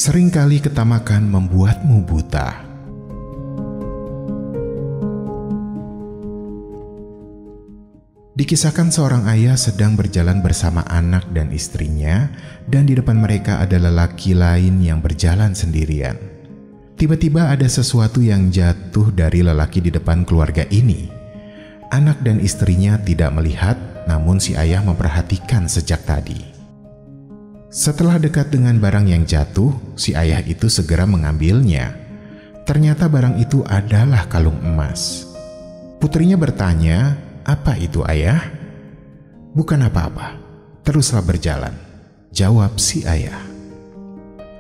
Seringkali ketamakan membuatmu buta. Dikisahkan seorang ayah sedang berjalan bersama anak dan istrinya, dan di depan mereka ada lelaki lain yang berjalan sendirian. Tiba-tiba ada sesuatu yang jatuh dari lelaki di depan keluarga ini. Anak dan istrinya tidak melihat, namun si ayah memperhatikan sejak tadi. Setelah dekat dengan barang yang jatuh, si ayah itu segera mengambilnya. Ternyata barang itu adalah kalung emas. Putrinya bertanya, "Apa itu, ayah?" "Bukan apa-apa, teruslah berjalan," jawab si ayah.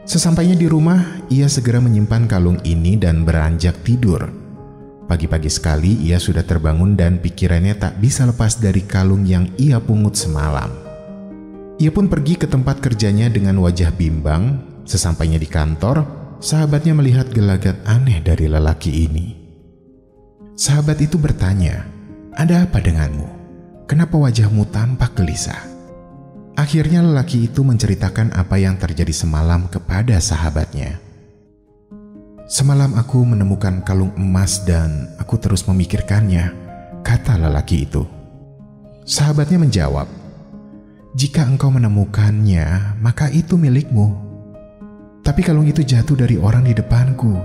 Sesampainya di rumah, ia segera menyimpan kalung ini dan beranjak tidur. Pagi-pagi sekali ia sudah terbangun dan pikirannya tak bisa lepas dari kalung yang ia pungut semalam. Ia pun pergi ke tempat kerjanya dengan wajah bimbang. Sesampainya di kantor, sahabatnya melihat gelagat aneh dari lelaki ini. Sahabat itu bertanya, "Ada apa denganmu? Kenapa wajahmu tampak gelisah?" Akhirnya lelaki itu menceritakan apa yang terjadi semalam kepada sahabatnya. "Semalam aku menemukan kalung emas dan aku terus memikirkannya," kata lelaki itu. Sahabatnya menjawab, "Jika engkau menemukannya, maka itu milikmu. Tapi kalung itu jatuh dari orang di depanku,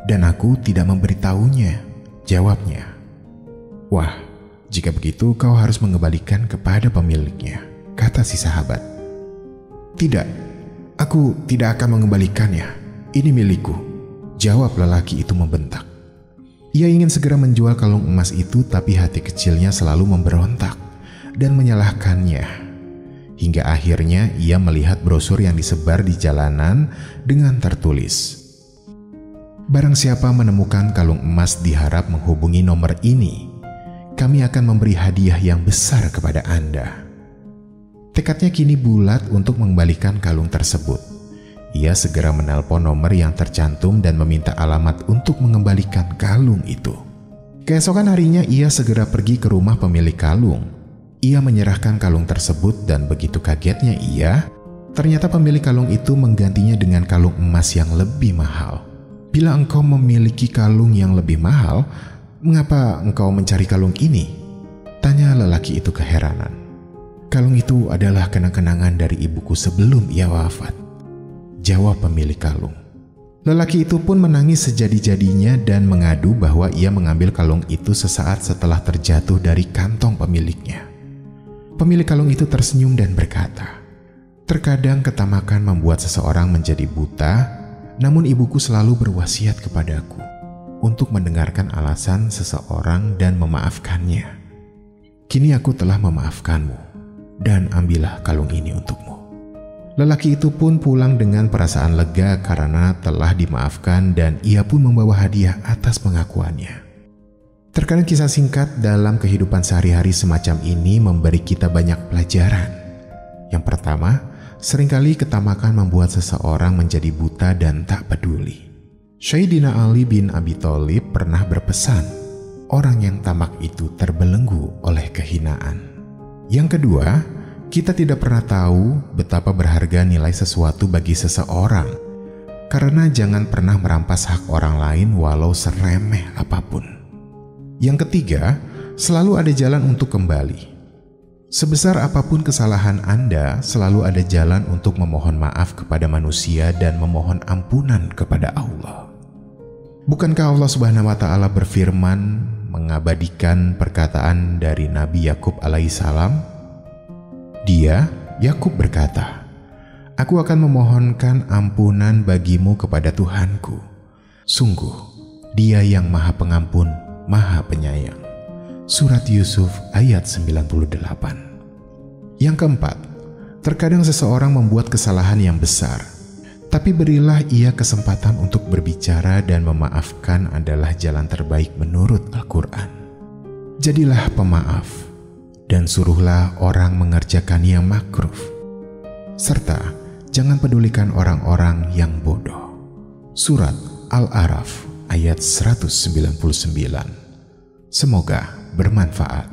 dan aku tidak memberitahunya," jawabnya. "Wah, jika begitu kau harus mengembalikan kepada pemiliknya," kata si sahabat. "Tidak, aku tidak akan mengembalikannya. Ini milikku," jawab lelaki itu membentak. Ia ingin segera menjual kalung emas itu, tapi hati kecilnya selalu memberontak dan menyalahkannya. Hingga akhirnya ia melihat brosur yang disebar di jalanan dengan tertulis, "Barang siapa menemukan kalung emas diharap menghubungi nomor ini. Kami akan memberi hadiah yang besar kepada Anda." Tekadnya kini bulat untuk mengembalikan kalung tersebut. Ia segera menelpon nomor yang tercantum dan meminta alamat untuk mengembalikan kalung itu. Keesokan harinya ia segera pergi ke rumah pemilik kalung. Ia menyerahkan kalung tersebut dan begitu kagetnya ia, ternyata pemilik kalung itu menggantinya dengan kalung emas yang lebih mahal. "Bila engkau memiliki kalung yang lebih mahal, mengapa engkau mencari kalung ini?" tanya lelaki itu keheranan. "Kalung itu adalah kenang-kenangan dari ibuku sebelum ia wafat," jawab pemilik kalung. Lelaki itu pun menangis sejadi-jadinya dan mengadu bahwa ia mengambil kalung itu sesaat setelah terjatuh dari kantong pemiliknya. Pemilik kalung itu tersenyum dan berkata, "Terkadang ketamakan membuat seseorang menjadi buta, namun ibuku selalu berwasiat kepadaku untuk mendengarkan alasan seseorang dan memaafkannya. Kini aku telah memaafkanmu, dan ambillah kalung ini untukmu." Lelaki itu pun pulang dengan perasaan lega karena telah dimaafkan dan ia pun membawa hadiah atas pengakuannya. Terkadang kisah singkat dalam kehidupan sehari-hari semacam ini memberi kita banyak pelajaran. Yang pertama, seringkali ketamakan membuat seseorang menjadi buta dan tak peduli. Sayyidina Ali bin Abi Thalib pernah berpesan, orang yang tamak itu terbelenggu oleh kehinaan. Yang kedua, kita tidak pernah tahu betapa berharga nilai sesuatu bagi seseorang, karena jangan pernah merampas hak orang lain walau seremeh apapun. Yang ketiga, selalu ada jalan untuk kembali. Sebesar apapun kesalahan Anda, selalu ada jalan untuk memohon maaf kepada manusia dan memohon ampunan kepada Allah. Bukankah Allah Subhanahu wa Ta'ala berfirman mengabadikan perkataan dari Nabi Yakub alaihissalam? Dia, Yakub berkata, "Aku akan memohonkan ampunan bagimu kepada Tuhanku. Sungguh, Dia yang Maha Pengampun, Maha Penyayang." Surat Yusuf ayat 98. Yang keempat, terkadang seseorang membuat kesalahan yang besar, tapi berilah ia kesempatan untuk berbicara dan memaafkan adalah jalan terbaik menurut Al-Quran. Jadilah pemaaf dan suruhlah orang mengerjakan yang makruh, serta jangan pedulikan orang-orang yang bodoh. Surat Al-A'raf ayat 199. Semoga bermanfaat.